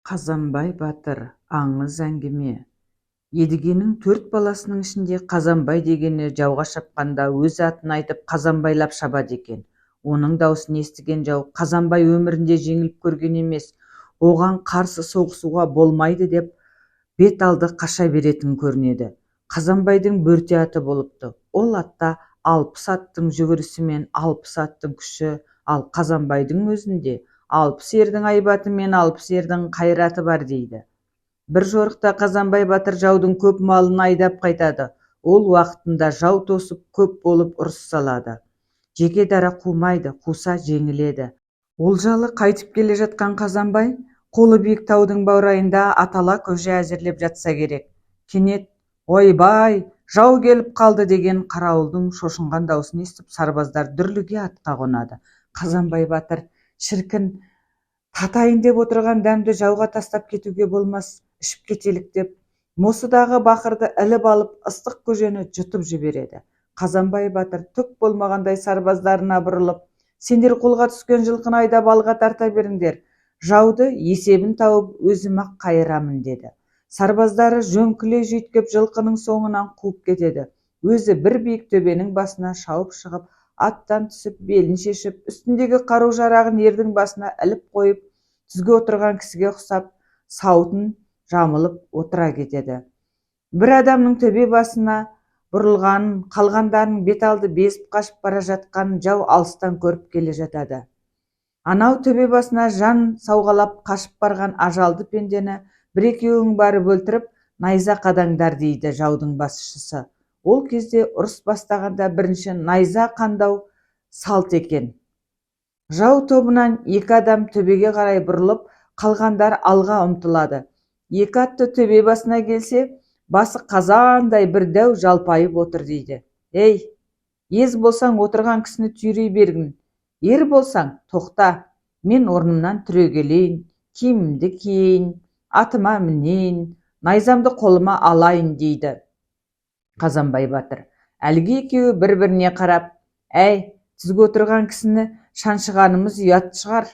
Қазанбай батыр аңыз әңгіме. Едігенің 4 баласының ішінде Қазанбай дегені жауға шапқанда өз атын айтып Қазанбайлап шабады екен. Оның даусын естіген жау Қазанбай өмірінде жеңіліп көрген емес, оған қарсы соғысуға болмайды деп бет алды қаша беретін көрінеді. Қазанбайдың бөрте аты болыпты. Ол атта 60 аттың жүгірісі мен 60 аттың күші, ал Қазанбайдың өзінде 60 ердің айбаты мен 60 ердің қайраты бар дейді. Бір жорықта Қазанбай батыр жаудың көп малын айдап қайтады. Ол уақытында жау тосып көп болып ұрыс салады. Жеке дара қумайды, қуса жеңіледі. Олжалы қайтып келе жатқан Қазанбай қолы биік таудың баурайында атала көже әзірлеп жатса керек. Кенет ойбай, жау келіп қалды деген қарауылдың шошынған даусын естіп сарбаздар дүрліге атқа қонады. Қазанбай батыр шіркін, татайын деп отырған дәмді жауға тастап кетуге болмас, ішіп кетелік деп мосыдағы бақырды іліп алып ыстық көжені жұтып жібереді. Қазанбай батыр түк болмағандай сарбаздарына бұрылып, сендер қолға түскен жылқыны айдап алға тарта беріңдер, жауды есебін тауып өзім-ақ қайырамын деді. Сарбаздары жөңкіле жүйткіп жылқының соңынан қуып кетеді. Өзі бір биік төбенің басына шауып шығып, аттан түсіп, белін шешіп, үстіндегі қару-жарағын ердің басына іліп қойып, түзге отырған кісіге ұқсап, сауытын жамылып отыра кетеді. Бір адамның төбе басына бұрылғанын, қалғандарын бет алды безіп қашып бара жатқанын жау алыстан көріп келе жатады. Анау төбе басына жан сауғалап қашып барған ажалды пендені бір-екеуің барып өлтіріп, найза қадаңдар дейді жаудың басшысы. Ол кезде ұрыс бастағанда бірінші найза қандау салт екен. Жау тобынан 2 адам төбеге қарай бұрылып, қалғандар алға ұмтылады. 2 атты төбе басына келсе, басы қазандай бір дәу жалпайып отыр дейді. Ей, ез болсаң отырған кісіні түйрей бергін. Ер болсаң тоқта, мен орнымнан түрегелейін, киімімді киейін, атыма мінейін, найзамды қолыма алайын дейді Қазанбай батыр. Әлгі екеуі бір-біріне қарап, әй, түзге отырған кісіні шаншығанымыз ұят шығар,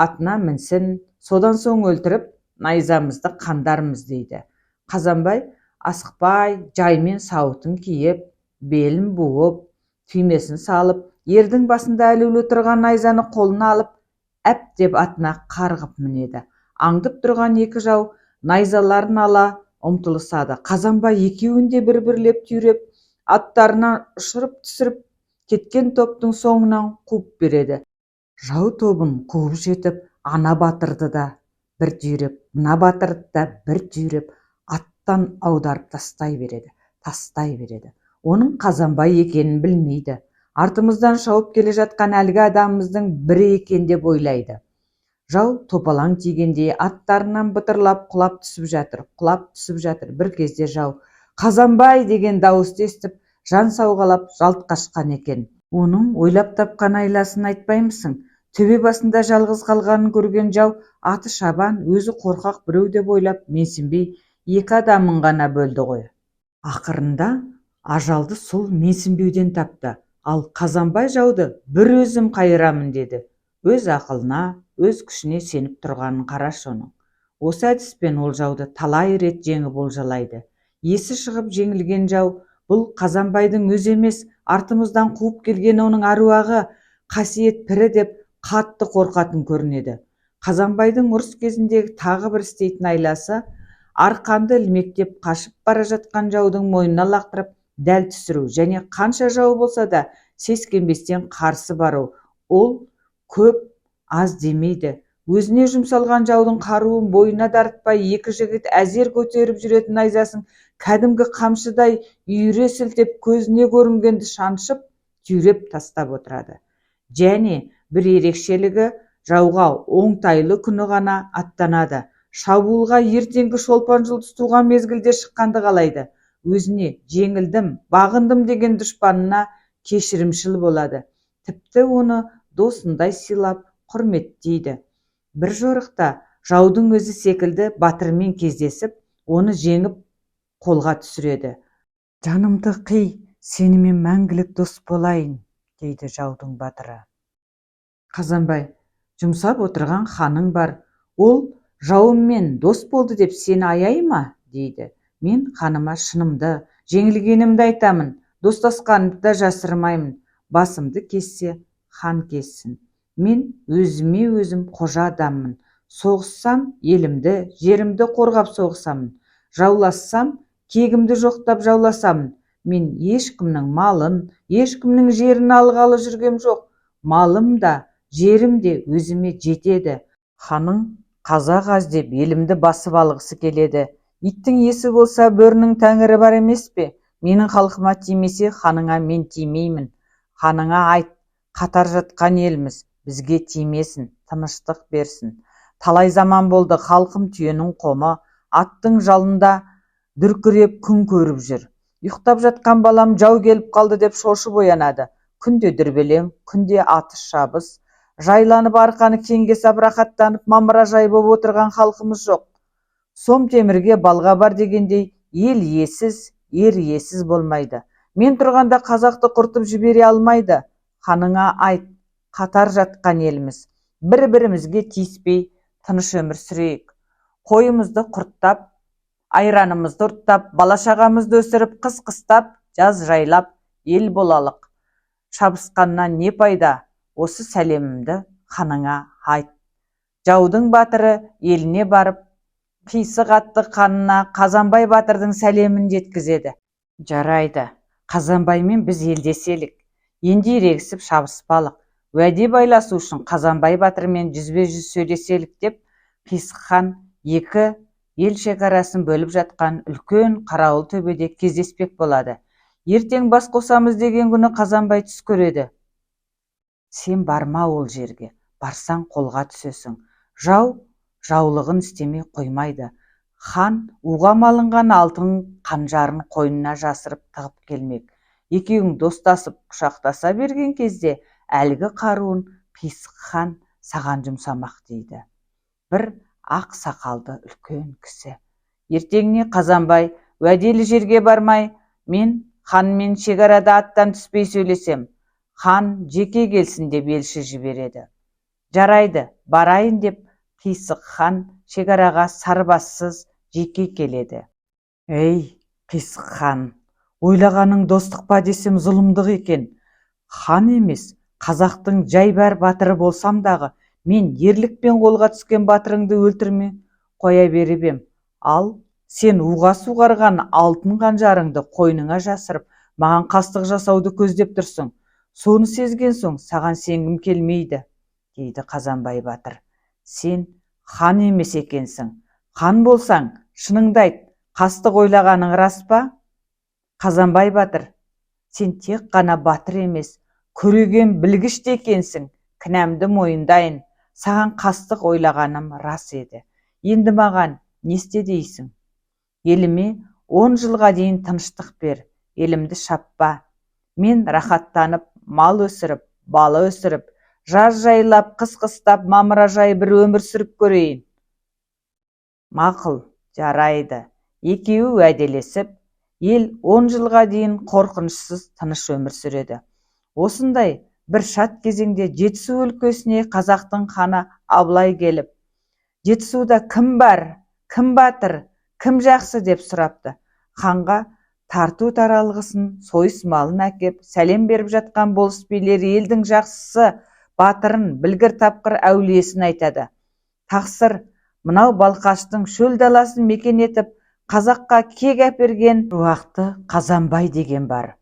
атына мінсін, содан соң өлтіріп, найзамызды қандармыз дейді. Қазанбай асықпай, жаймен сауытын киіп, белін буып, түймесін салып, ердің басында ілулі тұрған найзаны қолына алып, әп деп атына қарғып мінеді. Аңдып тұрған 2 жау найзаларын ала ұмтылысады. Қазанбай екеуін де бір-бірлеп түйреп, аттарынан ұшырып түсіріп, кеткен топтың соңынан қуып береді. Жау тобын қуып жетіп, ана батырды да бір түйреп, мына батырды да бір түйреп, аттан аударып тастай береді. Оның Қазанбай екенін білмейді. Артымыздан шауып келе жатқан әлгі адамымыздың бірі екен деп ойлайды. Жау топалаң тигендей аттарынан бытырлап құлап түсіп жатыр. Бір кезде жау Қазанбай деген дауысты естіп, жан сауғалап жалт қашқан екен. Оның ойлап тапқан айласын айтпаймысың? Төбе басында жалғыз қалғанын көрген жау аты шабан, өзі қорқақ біреу деп ойлап, менсінбей 2 адамын ғана бөлді ғой. Ақырында ажалды сол менсінбеуден тапты. Ал Қазанбай жауды бір өзім қайырамын деді. Өз ақылына, өз күшіне сеніп тұрғанын қарашы оның. Осы әдіспен ол жауды талай рет жеңіп олжалайды. Есі шығып жеңілген жау бұл Қазанбайдың өзі емес, артымыздан қуып келген оның аруағы, қасиет пірі деп қатты қорқатын көрінеді. Қазанбайдың ұрыс кезіндегі тағы бір істейтін айласы, арқанды ілмектеп қашып бара жатқан жаудың мойнына лақтырып дәл түсіру, және қанша жау болса да сескенбестен қарсы бару. Ол көп аз демейді. Өзіне жұмсалған жаудың қаруын бойына дарытпай, 2 жігіт әзер көтеріп жүретін найзасын кәдімгі қамшыдай үйіре сілтеп, көзіне көрінгенді шаншып, түйреп тастап отырады. Және бір ерекшелігі, жауға оңтайлы күні ғана аттанады. Шабуылға ертеңгі шолпан жұлдыз туған мезгілде шыққанды қалайды. Өзіне жеңілдім, бағындым деген дұшпанына кешірімшіл болады. Тіпті оны досындай сыйлап, құрметтейді. Бір жорықта жаудың өзі секілді батырмен кездесіп, оны жеңіп қолға түсіреді. Жанымды қи, сенімен мәңгілік дос болайын, дейді жаудың батыры. Қазанбай, жұмсап отырған ханың бар. Ол жауыммен дос болды деп сені аяй ма, дейді. Мен ханыма шынымды, жеңілгенімді айтамын, достасқанымды да жасырмаймын. Басымды кессе, хан кессін. Мен өзіме өзім қожа адаммын. Соғыссам, елімді, жерімді қорғап соғысамын. Жаулассам, кегімді жоқтап жауласамын. Мен ешкімнің малын, ешкімнің жерін алғалы жүргем жоқ. Малым да, жерім де өзіме жетеді. Ханың қазақ аз деп елімді басып алғысы келеді. Иттің есі болса, бөрінің тәңірі бар емес пе? Менің халқыма тимесе, ханыңа мен тимеймін. Ханыңа айт, қатар жатқан елміз, бізге тимесін, тыныштық берсін. Талай заман болды, халқым түйенің қомы, аттың жалында дүркіреп күн көріп жүр. Ұйықтап жатқан балам жау келіп қалды деп шошып оянады. Күнде дүрбелең, күнде атыс шабыс. Жайланып арқаны кеңге сап рахаттанып мамыражай болып отырған халқымыз жоқ. Сом темірге балға бар дегендей, ел иесіз, ер иесіз болмайды. Мен тұрғанда қазақты құртып жібере алмайды. Ханыңа айт, қатар жатқан еліміз. Бір-бірімізге тиіспей, тыныш өмір сүрейік. Қойымызды құрттап, айранымызды ұрттап, бала-шағамызды өсіріп, қыс қыстап, жаз жайлап, ел болалық. Шабысқаннан не пайда? Осы сәлемімді ханыңа айт. Жаудың батыры еліне барып, қисық атты қанына Қазанбай батырдың сәлемін жеткізеді. Жарайды, Қазанбаймен біз елдеселік. Енді ерегісіп шабыспалық. Уәде байласу үшін Қазанбай батырмен жүзбе-жүз сөйлеселік деп, қисық хан екі ел шекарасын бөліп жатқан үлкен қарауыл төбеде кездеспек болады. Ертең бас қосамыз деген күні Қазанбай түс көреді. Сен барма ол жерге, барсаң қолға түсесің. Жау жаулығын істемей қоймайды. Хан уғам алынған алтын қанжарын қойнына жасырып тығып келмек. Екеуің достасып құшақтаса берген кезде әлгі қаруын қисық хан саған жұмсамақ, дейді. Бір ақ сақалды үлкен кісі. Ертеңіне Қазанбай уәделі жерге бармай, мен ханмен шекарада аттан түспей сөйлесем, хан жеке келсін деп елші жібереді. Жарайды, барайын деп қисық хан шекараға сарбассыз жеке келеді. Ей, қисық хан, ойлағаның достық па десем зұлымдық екен. Хан емес, қазақтың жайбар батыры болсам дағы, мен ерлікпен қолға түскен батырыңды өлтірме қоя беріп ем. Ал сен уға суғарған алтын қанжарыңды қойныңа жасырып, маған қастық жасауды көздеп тұрсың. Соны сезген соң саған сенгім келмейді, дейді Қазанбай батыр. Сен хан емес екенсің. Хан болсаң, шыныңды айт, қастық ойлағаның рас па? Қазанбай батыр, сен тек қана батыр емес, көреген білгіш те екенсің. Кінәмді мойындайын. Саған қастық ойлағаным рас еді. Енді маған не істе дейсің? Еліме 10 жылға дейін тыныштық бер. Елімді шаппа. Мен рахаттанып, мал өсіріп, бала өсіріп, жаз жайлап, қыс қыстап, мамыражай бір өмір сүріп көрейін. Мақұл, жарайды. Екеуі уәделесіп, ел 10 жылға дейін қорқынышсыз тыныш өмір сүреді. Осындай бір шат кезеңде Жетісу өлкесіне қазақтың ханы Абылай келіп, Жетісуда кім бар, кім батыр, кім жақсы деп сұрапты. Ханға тарту таралғысын, сойыс малын әкеп, сәлем беріп жатқан болыс билері елдің жақсысы, батырын, білгір тапқыр әулиесін айтады. Тақсыр, мынау Балқаштың шөл даласын мекен етіп, қазаққа кек әперген руақты Қазанбай деген бар.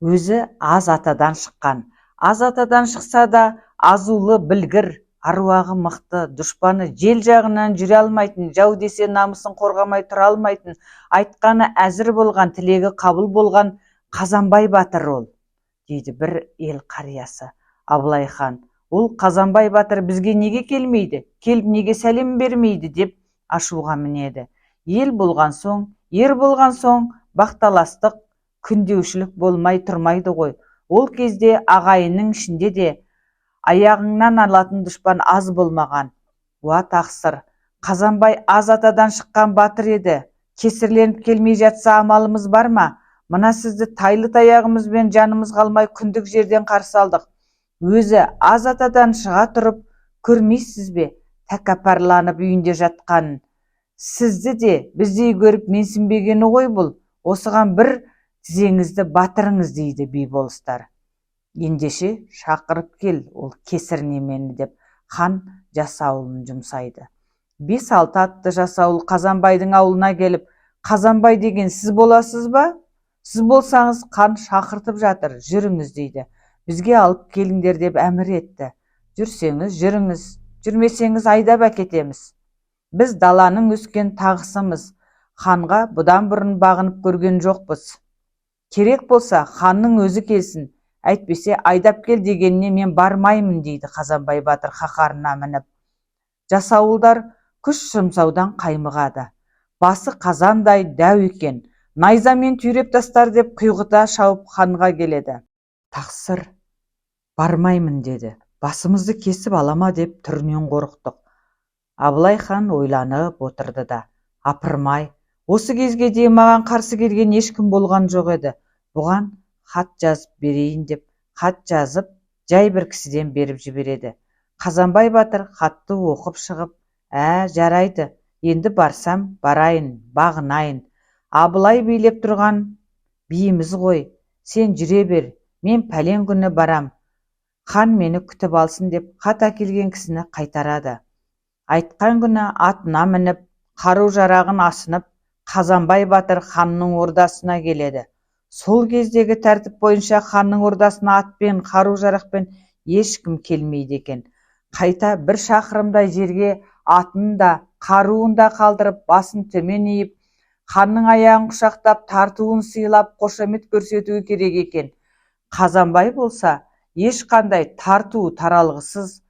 Өзі аз атадан шыққан. Аз атадан шықса да азулы білгір, аруағы мықты, дұшпаны жел жағынан жүре алмайтын, жау десе намысын қорғамай тұра алмайтын, айтқаны әзір болған, тілегі қабыл болған Қазанбай батыр ол, дейді бір ел қариясы. Абылай хан, ол Қазанбай батыр бізге неге келмейді, келіп неге сәлем бермейді деп ашуға мінеді. Ел болған соң, ер болған соң, бақталастық, күндеушілік болмай тұрмайды ғой. Ол кезде ағайынның ішінде де аяғыңнан алатын дұшпан аз болмаған. Уа тақсыр, Қазанбай аз атадан шыққан батыр еді. Кесірленіп келмей жатса амалымыз бар ма? Мына сізді тайлы таяғымызбен жанымыз қалмай күндік жерден қарсы алдық. Өзі аз атадан шыға тұрып, көрмейсіз бе? тәкаппарланып үйінде жатқан. Сізді де біздей көріп менсінбегені ғой бұл. Осыған бір тізеңізді батырыңыз, дейді би-болыстар. Ендеше шақырып кел ол кесір немені, деп хан жасауылын жұмсайды. 5-6 атты жасауыл Қазанбайдың ауылына келіп, Қазанбай деген сіз боласыз ба? Сіз болсаңыз хан шақыртып жатыр, жүріңіз, дейді. Бізге алып келіңдер деп әмір етті. Жүрсеңіз жүріңіз, жүрмесеңіз айдап әкетеміз. Біз даланың өскен тағысымыз, ханға бұдан бұрын бағынып көрген жоқпыз. Керек болса ханның өзі келсін, әйтпесе айдап кел дегеніне мен бармаймын, дейді Қазанбай батыр қаһарына мініп. Жасауылдар күш жұмсаудан қаймығады. Басы қазандай дәу екен, найзамен түйреп тастар деп құйғыта шауып ханға келеді. Тақсыр, бармаймын, деді. Басымызды кесіп алама деп түрінен қорықтық. Абылай хан ойланып отырды да, апырмай, осы кезге дейін маған қарсы келген ешкім болған жоқ еді. Бұған хат жазып берейін деп, хат жазып, жай бір кісіден беріп жібереді. Қазанбай батыр хатты оқып шығып, жарайды, енді барсам барайын, бағынайын. Абылай билеп тұрған биіміз ғой, сен жүре бер, мен пәлен күні барам. Хан мені күтіп алсын деп хат әкелген кісіні қайтарады. Айтқан күні атына мініп, қару-жарағын асынып, Қазанбай батыр ханның ордасына келеді. Сол кездегі тәртіп бойынша ханның ордасына атпен, қару-жарақпен ешкім келмейді екен. Қайта 1 шақырымдай жерге атын да, қаруын да қалдырып, басын төмен иіп, ханның аяғын құшақтап, тартуын сыйлап, қошемет көрсетуі керек екен. Қазанбай болса, ешқандай тарту таралғысыз,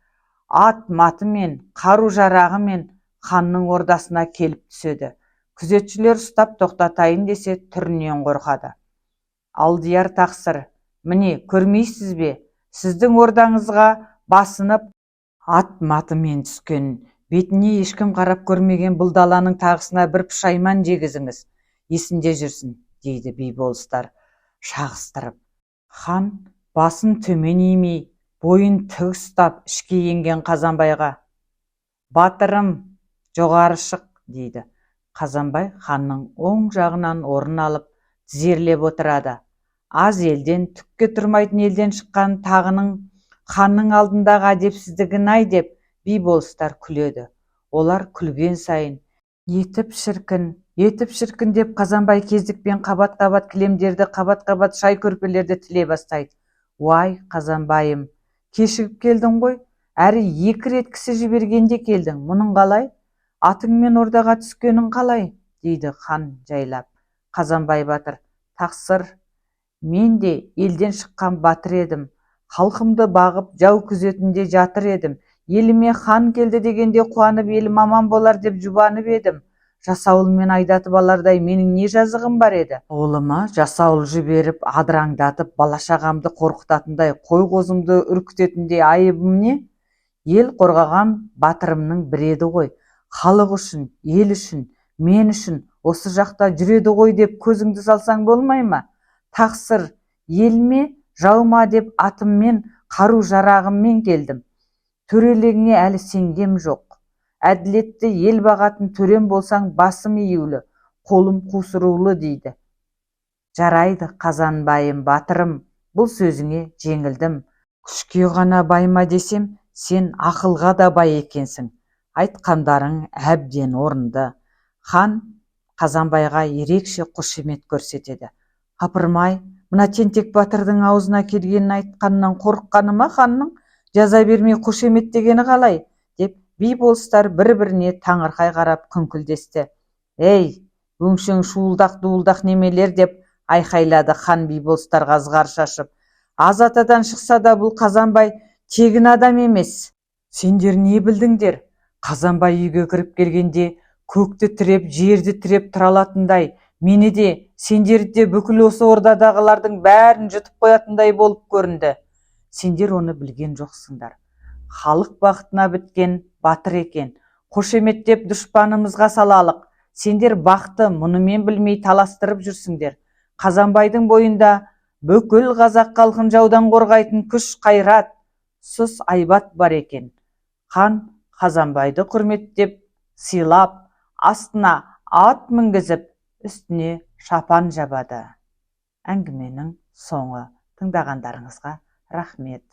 ат-матымен, қару-жарағымен ханның ордасына келіп түседі. Күзетшілер ұстап тоқтатайын десе түрінен қорқады. Алдияр тақсыр, міне көрмейсіз бе, сіздің ордаңызға басынып ат-матымен түскен, бетіне ешкім қарап көрмеген бұл даланың тағысына бір пұшайман жегізіңіз, есінде жүрсін, дейді би-болыстар шағыстырып. Хан басын төмен имей, бойын тік ұстап ішке енген Қазанбайға, батырым, жоғары шық, дейді. Қазанбай ханның оң жағынан орын алып, тізерлеп отырады. Аз елден, түкке тұрмайтын елден шыққан тағының ханның алдындағы әдепсіздігін-ай деп би-болыстар күледі. Олар күлген сайын, етіп шіркін деп Қазанбай кездікпен қабат-қабат кілемдерді, қабат-қабат шай көрпелерді тіле бастайды. Уай, Қазанбайым, кешігіп келдің ғой, әрі 2 рет кісі жібергенде келдің, мұның қалай? Атыңмен ордаға түскенің қалай? дейді хан жайлап. Қазанбай батыр, тақсыр, мен де елден шыққан батыр едім, халқымды бағып жау күзетінде жатыр едім, еліме хан келді дегенде қуанып елім аман болар деп жұбанып едім. Жасауылмен айдатып алардай менің не жазығым бар еді? Олыма жасауыл жіберіп, адыраңдатып, бала-шағамды қорқытатындай, қой-қозымды үркітетіндей айыбым не? Ел қорғаған батырымның бірі еді ғой. Халық үшін, ел үшін, мен үшін осы жақта жүреді ғой деп көзіңді салсаң болмай ма? Тақсыр, елме, жаума деп атыммен, қару-жарағыммен келдім. Төрелігіңе әлі сенгем жоқ. Әділетті ел бағатын төрем болсаң басым июлі, қолым қусырулы, дейді. Жарайды, Қазанбайым батырым, бұл сөзіңе жеңілдім. Күшке ғана байма десем, сен ақылға да бай екенсің. Айтқандарың әбден орынды. Хан Қазанбайға ерекше қошемет көрсетеді. Апырмай, мына тентек батырдың аузына келгенін айтқаннан қорыққаны ма ханның? Жаза бермей қошемет дегені қалай? Деп би-болыстар бір-біріне таңырқай қарап күңкілдесті. Ей, өңшең шуылдақ-дуылдақ немелер, деп айқайлады хан би-болыстарға ызғар шашып. Аз атадан шықса да бұл Қазанбай тегін адам емес. Сендер не білдіңдер? Қазанбай үйге кіріп келгенде көкті тіреп, жерді тіреп тұралатындай, мені де, сендерді де бүкіл осы ордадағылардың бәрін жұтып қоятындай болып көрінді. Сендер оны білген жоқсыңдар. Халық бақытына біткен батыр екен. Қошеметтеп дұшпанымызға салалық. Сендер бақты мұнымен білмей таластырып жүрсіңдер. Қазанбайдың бойында бүкіл қазақ халқын жаудан қорғайтын күш, қайрат, сұс айбат бар екен. Хан Қазанбайды құрметтеп, сыйлап, астына ат мінгізіп, үстіне шапан жабады. Әңгіменің соңы. Тыңдағандарыңызға рахмет.